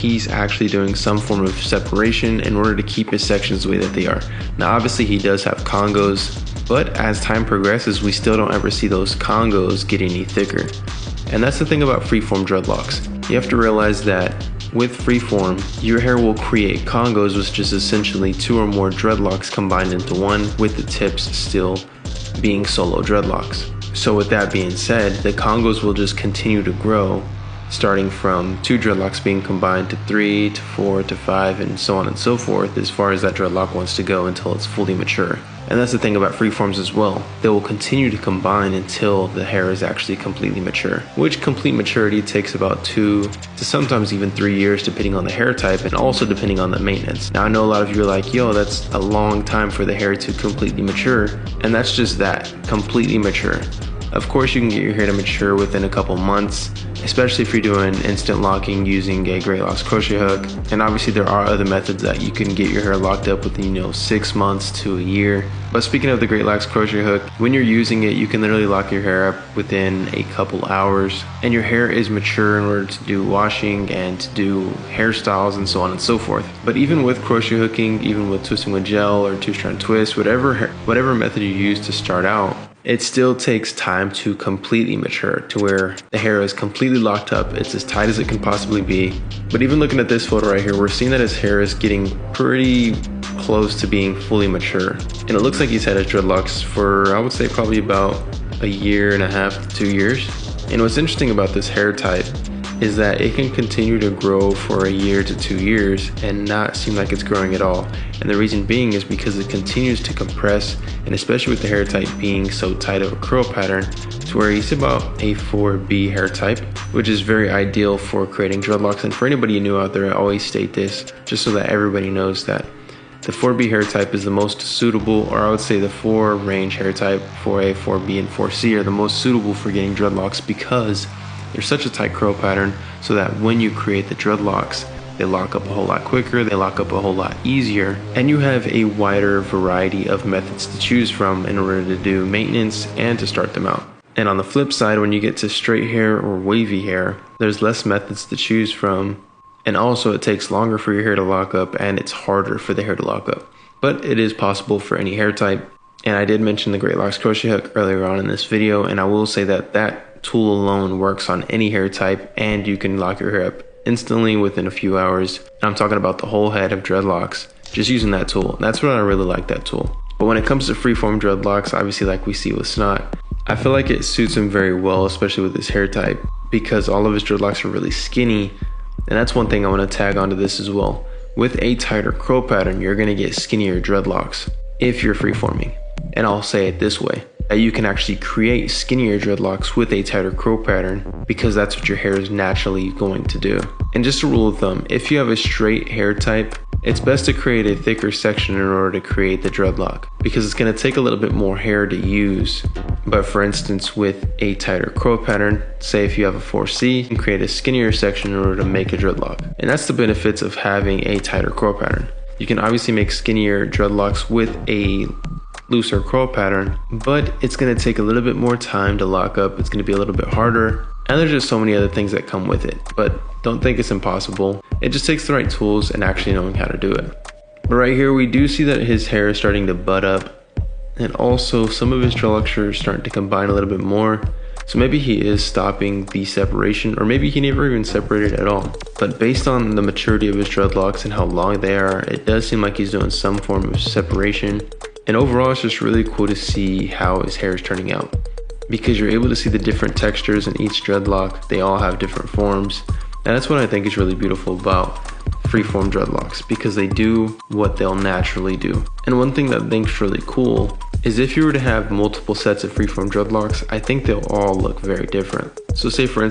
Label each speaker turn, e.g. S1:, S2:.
S1: he's actually doing some form of separation in order to keep his sections the way that they are. Now obviously he does have congos, but as time progresses we still don't ever see those congos get any thicker. And that's the thing about freeform dreadlocks. You have to realize that with freeform, your hair will create congos, which is essentially 2 or more dreadlocks combined into one, with the tips still being solo dreadlocks. So with that being said, the congos will just continue to grow, starting from 2 dreadlocks being combined to 3 to 4 to 5 and so on and so forth, as far as that dreadlock wants to go until it's fully mature. And that's the thing about freeforms as well. They will continue to combine until the hair is actually completely mature, which complete maturity takes about 2 to sometimes even 3 years depending on the hair type and also depending on the maintenance. Now I know a lot of you are like, yo, that's a long time for the hair to completely mature, and that's just that, completely mature. Of course you can get your hair to mature within a couple months, especially if you're doing instant locking using a Dreadlocks crochet hook. And obviously there are other methods that you can get your hair locked up within 6 months to a year. But speaking of the Dreadlocks crochet hook, when you're using it, you can literally lock your hair up within a couple hours, and your hair is mature in order to do washing and to do hairstyles and so on and so forth. But even with crochet hooking, even with twisting with gel or 2-strand twist, whatever method you use to start out, it still takes time to completely mature to where the hair is completely locked up. It's as tight as it can possibly be. But even looking at this photo right here, we're seeing that his hair is getting pretty close to being fully mature. And it looks like he's had his dreadlocks for, I would say, probably about 1.5 to 2 years. And what's interesting about this hair type is that it can continue to grow for 1 year to 2 years and not seem like it's growing at all. And the reason being is because it continues to compress, and especially with the hair type being so tight of a curl pattern, to where he's about a 4B hair type, which is very ideal for creating dreadlocks. And for anybody new out there, I always state this just so that everybody knows that the 4B hair type is the most suitable, or I would say the 4 range hair type, 4A, 4B, and 4C are the most suitable for getting dreadlocks because they're such a tight curl pattern, so that when you create the dreadlocks, they lock up a whole lot quicker, they lock up a whole lot easier, and you have a wider variety of methods to choose from in order to do maintenance and to start them out. And on the flip side, when you get to straight hair or wavy hair, there's less methods to choose from, and also it takes longer for your hair to lock up, and it's harder for the hair to lock up. But it is possible for any hair type. And I did mention the Dreadlocks crochet hook earlier on in this video, and I will say that that tool alone works on any hair type, and you can lock your hair up instantly within a few hours. And I'm talking about the whole head of dreadlocks just using that tool. That's what I really like, that tool. But when it comes to freeform dreadlocks, obviously like we see with Snot, I feel like it suits him very well, especially with his hair type, because all of his dreadlocks are really skinny. And that's one thing I want to tag onto this as well. With a tighter curl pattern, you're going to get skinnier dreadlocks if you're freeforming. And I'll say it this way, that you can actually create skinnier dreadlocks with a tighter curl pattern because that's what your hair is naturally going to do. And just a rule of thumb, if you have a straight hair type, it's best to create a thicker section in order to create the dreadlock because it's going to take a little bit more hair to use. But for instance, with a tighter curl pattern, say if you have a 4C, you can create a skinnier section in order to make a dreadlock. And that's the benefits of having a tighter curl pattern. You can obviously make skinnier dreadlocks with a looser curl pattern, but it's going to take a little bit more time to lock up. It's going to be a little bit harder, and there's just so many other things that come with it. But don't think it's impossible. It just takes the right tools and actually knowing how to do it. But right here we do see that his hair is starting to bud up, and also some of his dreadlocks are starting to combine a little bit more. So maybe he is stopping the separation, or maybe he never even separated at all. But based on the maturity of his dreadlocks and how long they are, it does seem like he's doing some form of separation. And overall, it's just really cool to see how his hair is turning out because you're able to see the different textures in each dreadlock. They all have different forms. And that's what I think is really beautiful about freeform dreadlocks, because they do what they'll naturally do. And one thing that I think is really cool is if you were to have multiple sets of freeform dreadlocks, I think they'll all look very different. So say for instance,